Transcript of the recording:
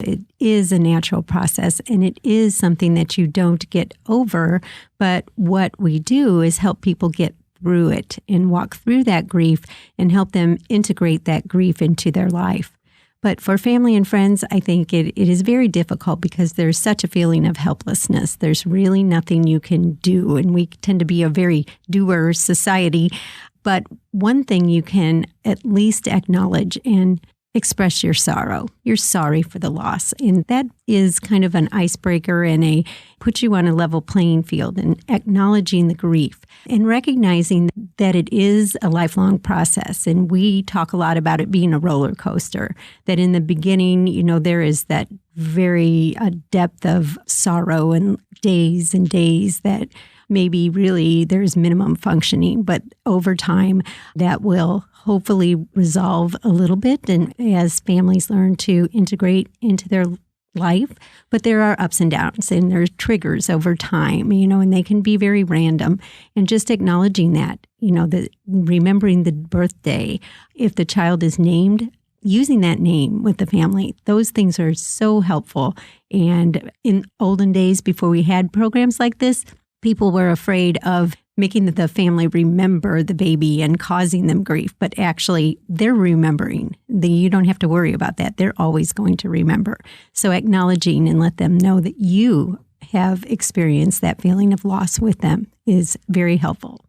It is a natural process, and it is something that you don't get over. But what we do is help people get through it and walk through that grief and help them integrate that grief into their life. But for family and friends, I think it is very difficult because there's such a feeling of helplessness. There's really nothing you can do, and we tend to be a very doer society. But one thing you can at least acknowledge and express your sorrow. You're sorry for the loss. And that is kind of an icebreaker and puts you on a level playing field, and acknowledging the grief and recognizing that it is a lifelong process. And we talk a lot about it being a roller coaster, that in the beginning, there is that very depth of sorrow and days that maybe really there's minimum functioning, but over time that will hopefully resolve a little bit, and as families learn to integrate into their life. But there are ups and downs, and there's triggers over time, and they can be very random. And just acknowledging that, remembering the birthday, if the child is named, using that name with the family, those things are so helpful. And in olden days, before we had programs like this, people were afraid of making the family remember the baby and causing them grief. But actually, they're remembering. You don't have to worry about that. They're always going to remember. So acknowledging and let them know that you have experienced that feeling of loss with them is very helpful.